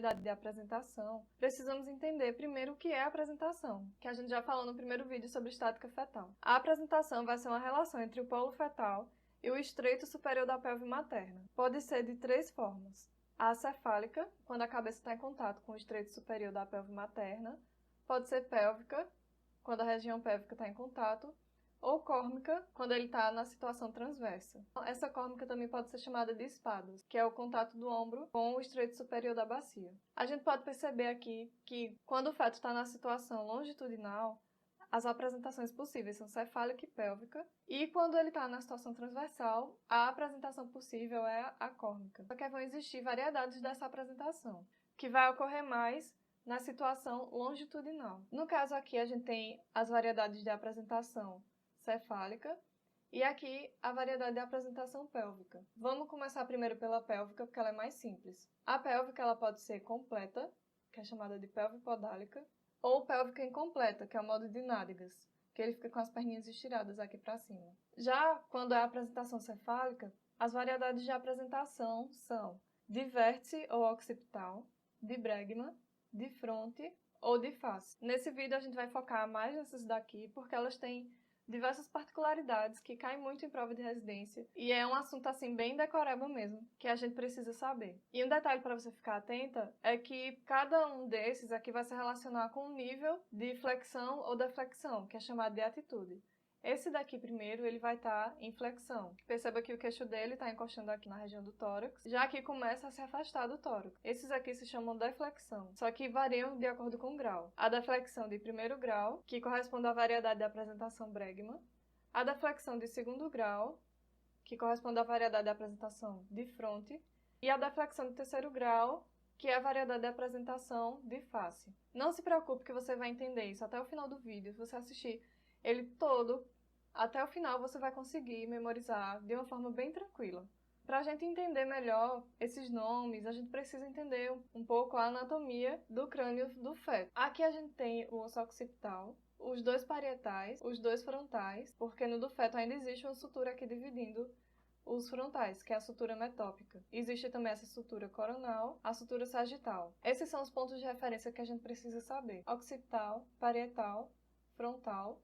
variedade de apresentação, precisamos entender primeiro o que é a apresentação, que a gente já falou no primeiro vídeo sobre estática fetal. A apresentação vai ser uma relação entre o polo fetal e o estreito superior da pelve materna. Pode ser de 3 formas. A acefálica, quando a cabeça está em contato com o estreito superior da pelve materna. Pode ser pélvica, quando a região pélvica está em contato. Ou córmica, quando ele está na situação transversa. Essa córmica também pode ser chamada de espadas, que é o contato do ombro com o estreito superior da bacia. A gente pode perceber aqui que, quando o feto está na situação longitudinal, as apresentações possíveis são cefálica e pélvica, e quando ele está na situação transversal, a apresentação possível é a córmica. Só que vão existir variedades dessa apresentação, que vai ocorrer mais na situação longitudinal. No caso aqui, a gente tem as variedades de apresentação cefálica e aqui a variedade de apresentação pélvica. Vamos começar primeiro pela pélvica, porque ela é mais simples. A pélvica ela pode ser completa, que é chamada de pelve podálica, ou pélvica incompleta, que é o modo de nádegas, que ele fica com as perninhas estiradas aqui para cima. Já quando é a apresentação cefálica, as variedades de apresentação são de vértice ou occipital, de bregma, de fronte ou de face. Nesse vídeo a gente vai focar mais nessas daqui, porque elas têm diversas particularidades que caem muito em prova de residência e é um assunto assim bem decoreba mesmo, que a gente precisa saber. E um detalhe para você ficar atenta é que cada um desses aqui vai se relacionar com um nível de flexão ou deflexão, que é chamado de atitude. Esse daqui primeiro, ele vai estar em flexão. Perceba que o queixo dele está encostando aqui na região do tórax, já que começa a se afastar do tórax. Esses aqui se chamam deflexão, só que variam de acordo com o grau. A deflexão de primeiro grau, que corresponde à variedade da apresentação bregma. A deflexão de segundo grau, que corresponde à variedade da apresentação de fronte. E a deflexão de terceiro grau, que é a variedade da apresentação de face. Não se preocupe que você vai entender isso até o final do vídeo. Se você assistir ele todo, até o final você vai conseguir memorizar de uma forma bem tranquila. Para a gente entender melhor esses nomes, a gente precisa entender um pouco a anatomia do crânio do feto. Aqui a gente tem o osso occipital, os 2 parietais, os 2 frontais, porque no do feto ainda existe uma sutura aqui dividindo os frontais, que é a sutura metópica. Existe também essa sutura coronal, a sutura sagital. Esses são os pontos de referência que a gente precisa saber: occipital, parietal, frontal,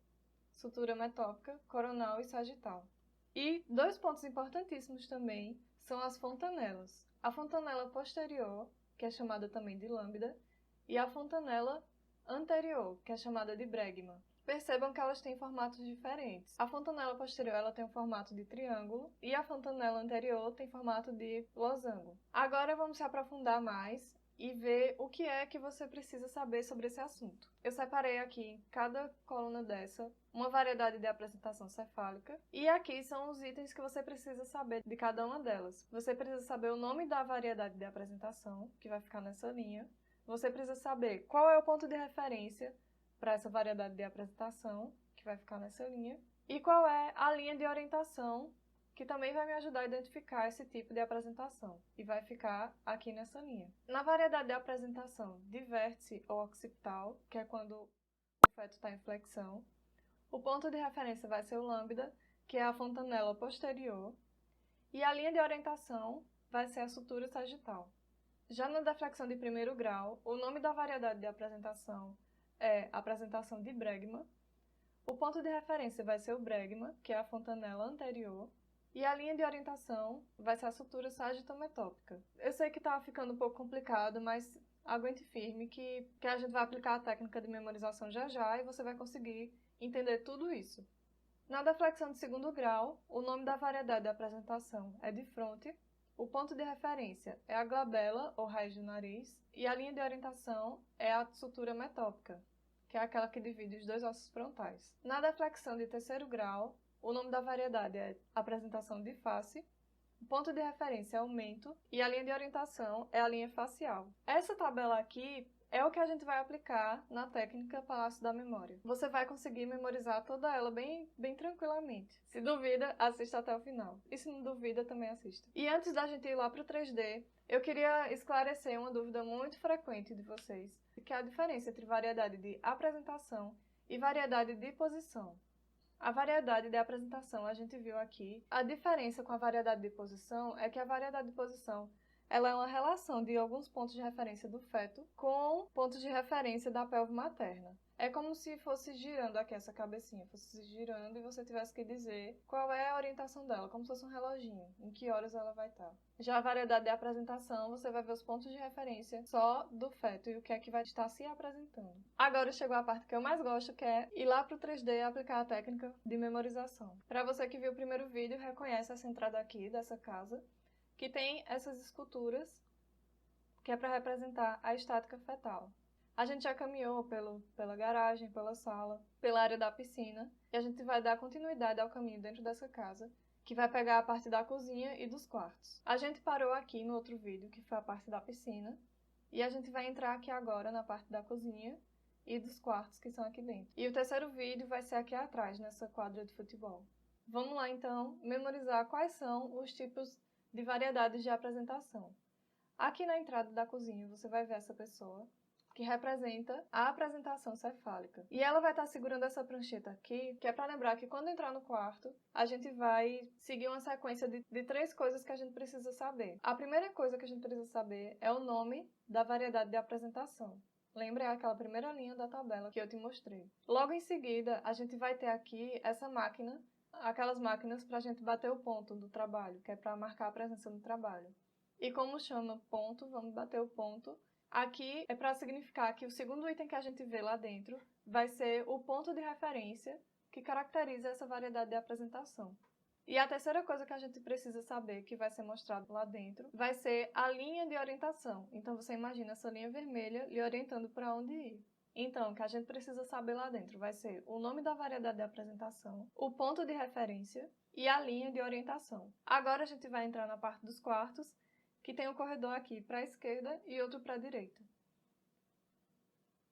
sutura metópica, coronal e sagital. E 2 pontos importantíssimos também são as fontanelas. A fontanela posterior, que é chamada também de lambda, e a fontanela anterior, que é chamada de bregma. Percebam que elas têm formatos diferentes. A fontanela posterior ela tem um formato de triângulo e a fontanela anterior tem formato de losango. Agora vamos se aprofundar mais e ver o que é que você precisa saber sobre esse assunto. Eu separei aqui em cada coluna dessa uma variedade de apresentação cefálica e aqui são os itens que você precisa saber de cada uma delas. Você precisa saber o nome da variedade de apresentação, que vai ficar nessa linha. Você precisa saber qual é o ponto de referência para essa variedade de apresentação, que vai ficar nessa linha, e qual é a linha de orientação, que também vai me ajudar a identificar esse tipo de apresentação, e vai ficar aqui nessa linha. Na variedade de apresentação de vértice ou occipital, que é quando o feto está em flexão, o ponto de referência vai ser o lambda, que é a fontanela posterior, e a linha de orientação vai ser a sutura sagital. Já na deflexão de primeiro grau, o nome da variedade de apresentação é apresentação de bregma. O ponto de referência vai ser o bregma, que é a fontanela anterior, e a linha de orientação vai ser a sutura sagitometópica. Eu sei que está ficando um pouco complicado, mas aguente firme que a gente vai aplicar a técnica de memorização já já e você vai conseguir entender tudo isso. Na deflexão de segundo grau, o nome da variedade de apresentação é de fronte. O ponto de referência é a glabela, ou raiz do nariz, e a linha de orientação é a sutura metópica, que é aquela que divide os 2 ossos frontais. Na deflexão de terceiro grau, o nome da variedade é apresentação de face, o ponto de referência é o mento e a linha de orientação é a linha facial. Essa tabela aqui é o que a gente vai aplicar na técnica Palácio da Memória. Você vai conseguir memorizar toda ela bem tranquilamente. Se duvida, assista até o final. E se não duvida, também assista. E antes da gente ir lá para o 3D, eu queria esclarecer uma dúvida muito frequente de vocês, que é a diferença entre variedade de apresentação e variedade de posição. A variedade de apresentação a gente viu aqui. A diferença com a variedade de posição é que a variedade de posição ela é uma relação de alguns pontos de referência do feto com pontos de referência da pelve materna. É como se fosse girando aqui essa cabecinha, fosse girando e você tivesse que dizer qual é a orientação dela, como se fosse um reloginho, em que horas ela vai estar. Já a variedade de apresentação, você vai ver os pontos de referência só do feto e o que é que vai estar se apresentando. Agora chegou a parte que eu mais gosto, que é ir lá pro 3D e aplicar a técnica de memorização. Para você que viu o primeiro vídeo, reconhece essa entrada aqui dessa casa, que tem essas esculturas, que é para representar a estática fetal. A gente já caminhou pela garagem, pela sala, pela área da piscina, e a gente vai dar continuidade ao caminho dentro dessa casa, que vai pegar a parte da cozinha e dos quartos. A gente parou aqui no outro vídeo, que foi a parte da piscina, e a gente vai entrar aqui agora na parte da cozinha e dos quartos que são aqui dentro. E o terceiro vídeo vai ser aqui atrás, nessa quadra de futebol. Vamos lá, então, memorizar quais são os tipos de variedades de apresentação. Aqui na entrada da cozinha você vai ver essa pessoa que representa a apresentação cefálica. E ela vai estar segurando essa prancheta aqui, que é para lembrar que quando entrar no quarto, a gente vai seguir uma sequência de 3 coisas que a gente precisa saber. A primeira coisa que a gente precisa saber é o nome da variedade de apresentação. Lembra aquela primeira linha da tabela que eu te mostrei. Logo em seguida, a gente vai ter aqui essa máquina, aquelas máquinas para a gente bater o ponto do trabalho, que é para marcar a presença no trabalho. E como chama ponto, vamos bater o ponto. Aqui é para significar que o segundo item que a gente vê lá dentro vai ser o ponto de referência que caracteriza essa variedade de apresentação. E a terceira coisa que a gente precisa saber, que vai ser mostrado lá dentro, vai ser a linha de orientação. Então você imagina essa linha vermelha lhe orientando para onde ir. Então, o que a gente precisa saber lá dentro vai ser o nome da variedade de apresentação, o ponto de referência e a linha de orientação. Agora a gente vai entrar na parte dos quartos, que tem um corredor aqui para a esquerda e outro para a direita.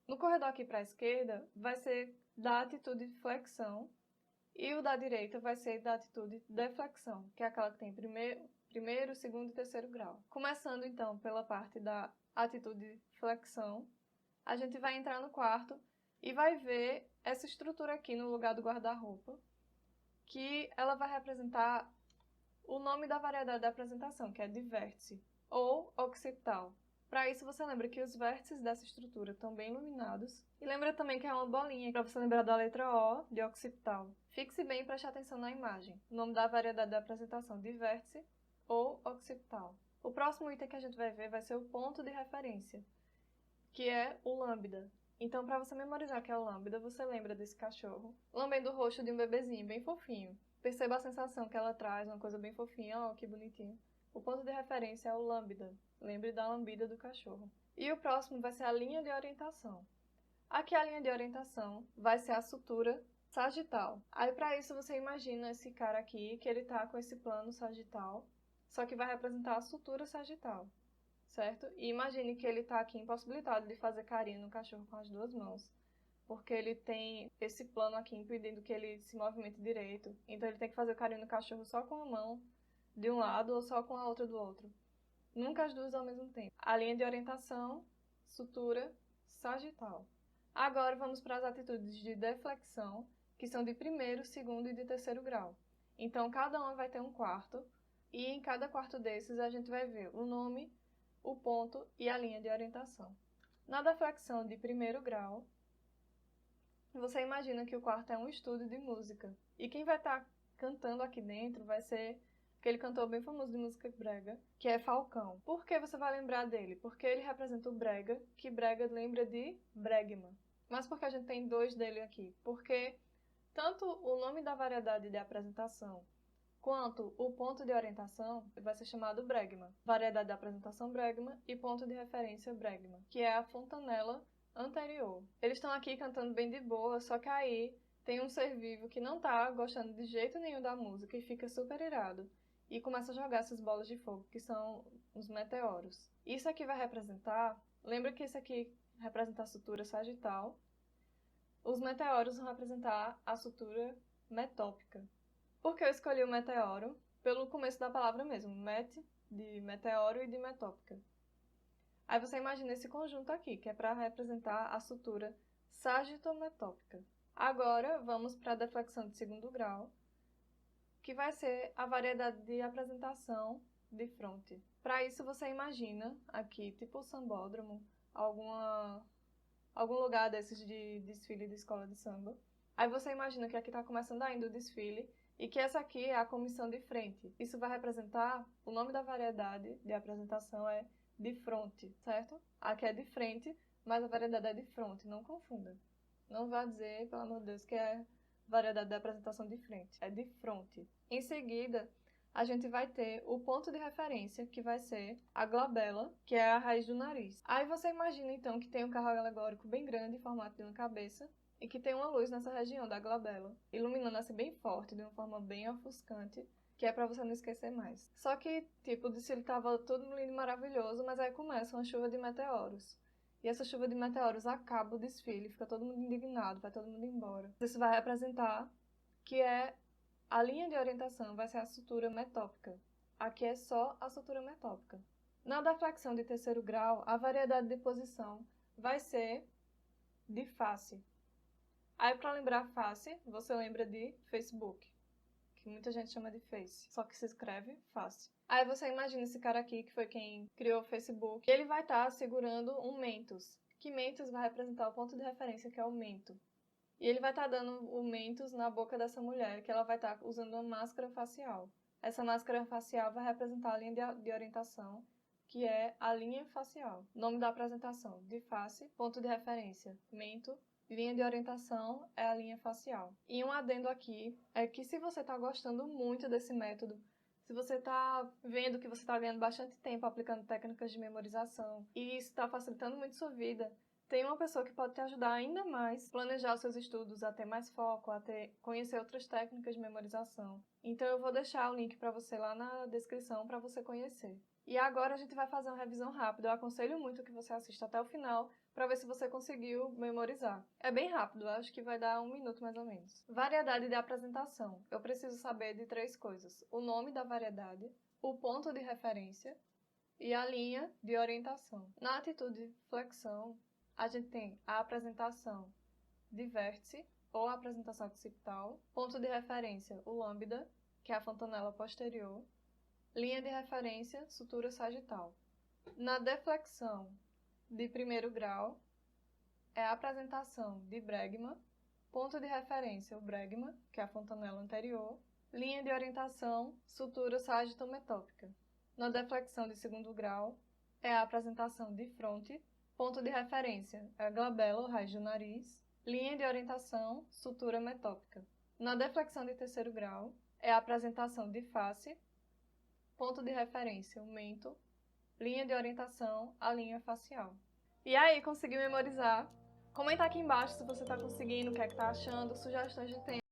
No corredor aqui para a esquerda vai ser da atitude de flexão e o da direita vai ser da atitude de deflexão, que é aquela que tem primeiro, segundo e terceiro grau. Começando então pela parte da atitude de flexão, a gente vai entrar no quarto e vai ver essa estrutura aqui no lugar do guarda-roupa, que ela vai representar o nome da variedade da apresentação, que é de vértice, ou occipital. Para isso, você lembra que os vértices dessa estrutura estão bem iluminados. E lembra também que é uma bolinha, para você lembrar da letra O, de occipital. Fixe bem e preste atenção na imagem. O nome da variedade da apresentação de vértice ou occipital. O próximo item que a gente vai ver vai ser o ponto de referência, que é o lambda. Então, para você memorizar que é o lambda, você lembra desse cachorro lambendo o rosto de um bebezinho, bem fofinho. Perceba a sensação que ela traz, uma coisa bem fofinha, ó, que bonitinho. O ponto de referência é o lambda. Lembre da lambida do cachorro. E o próximo vai ser a linha de orientação. Aqui a linha de orientação vai ser a sutura sagital. Aí para isso você imagina esse cara aqui, que ele tá com esse plano sagital, só que vai representar a sutura sagital, certo? E imagine que ele tá aqui impossibilitado de fazer carinho no cachorro com as 2 mãos, porque ele tem esse plano aqui impedindo que ele se movimente direito. Então ele tem que fazer o carinho no cachorro só com a mão de um lado ou só com a outra do outro. Nunca as 2 ao mesmo tempo. A linha de orientação, sutura, sagital. Agora vamos para as atitudes de deflexão, que são de primeiro, segundo e de terceiro grau. Então cada uma vai ter um quarto, e em cada quarto desses a gente vai ver o nome, o ponto e a linha de orientação. Na deflexão de primeiro grau, você imagina que o quarto é um estúdio de música. E quem vai estar cantando aqui dentro vai ser aquele cantor bem famoso de música brega, que é Falcão. Por que você vai lembrar dele? Porque ele representa o brega, que brega lembra de bregma. Mas por que a gente tem 2 dele aqui? Porque tanto o nome da variedade de apresentação quanto o ponto de orientação vai ser chamado bregma. Variedade de apresentação bregma e ponto de referência bregma, que é a fontanela anterior. Eles estão aqui cantando bem de boa, só que aí tem um ser vivo que não tá gostando de jeito nenhum da música e fica super irado. E começa a jogar essas bolas de fogo, que são os meteoros. Isso aqui vai representar... Lembra que isso aqui representa a sutura sagital. Os meteoros vão representar a sutura metópica. Por que eu escolhi o meteoro? Pelo começo da palavra mesmo, met, de meteoro e de metópica. Aí você imagina esse conjunto aqui, que é para representar a sutura sagitometópica. Agora vamos para a deflexão de segundo grau, que vai ser a variedade de apresentação de fronte. Para isso, você imagina aqui, tipo o sambódromo, algum lugar desses de desfile de escola de samba. Aí você imagina que aqui está começando ainda o desfile e que essa aqui é a comissão de frente. Isso vai representar, o nome da variedade de apresentação é de fronte, certo? Aqui é de frente, mas a variedade é de fronte, não confunda. Não vá dizer, pelo amor de Deus, que é variedade de apresentação de frente, é de fronte. Em seguida, a gente vai ter o ponto de referência, que vai ser a glabela, que é a raiz do nariz. Aí você imagina, então, que tem um carro alegórico bem grande, em formato de uma cabeça, e que tem uma luz nessa região da glabela, iluminando assim bem forte, de uma forma bem ofuscante, que é pra você não esquecer mais. Só que, tipo, o desfile tava todo lindo e maravilhoso, mas aí começa uma chuva de meteoros. E essa chuva de meteoros acaba o desfile, fica todo mundo indignado, vai todo mundo embora. Isso vai representar que a linha de orientação vai ser a sutura metópica. Aqui é só a sutura metópica. Na deflexão de terceiro grau, a variedade de posição vai ser de face. Aí, para lembrar face, você lembra de Facebook, que muita gente chama de Face, só que se escreve face. Aí você imagina esse cara aqui, que foi quem criou o Facebook, e ele vai estar segurando um mentos, que mentos vai representar o ponto de referência, que é o mento. E ele vai estar dando o mentos na boca dessa mulher, que ela vai estar usando uma máscara facial. Essa máscara facial vai representar a linha de orientação, que é a linha facial. Nome da apresentação, de face, ponto de referência, mento, linha de orientação é a linha facial. E um adendo aqui é que se você está gostando muito desse método, se você está vendo que você está ganhando bastante tempo aplicando técnicas de memorização e isso está facilitando muito sua vida, tem uma pessoa que pode te ajudar ainda mais a planejar os seus estudos, a ter mais foco, conhecer outras técnicas de memorização. Então eu vou deixar o link para você lá na descrição para você conhecer. E agora a gente vai fazer uma revisão rápida. Eu aconselho muito que você assista até o final para ver se você conseguiu memorizar. É bem rápido, acho que vai dar 1 minuto mais ou menos. Variedade de apresentação. Eu preciso saber de 3 coisas: o nome da variedade, o ponto de referência e a linha de orientação. Na atitude flexão, a gente tem a apresentação de vértice ou a apresentação occipital, ponto de referência, o lambda, que é a fontanela posterior, linha de referência, sutura sagital. Na deflexão de primeiro grau, é a apresentação de bregma, ponto de referência, o bregma, que é a fontanela anterior, linha de orientação, sutura sagittometópica. Na deflexão de segundo grau, é a apresentação de fronte, ponto de referência é a glabela, ou raiz do nariz, linha de orientação, sutura metópica. Na deflexão de terceiro grau, é a apresentação de face, ponto de referência, o mento, linha de orientação, a linha facial. E aí, conseguiu memorizar? Comenta aqui embaixo se você está conseguindo, o que é que tá achando, sugestões de tema.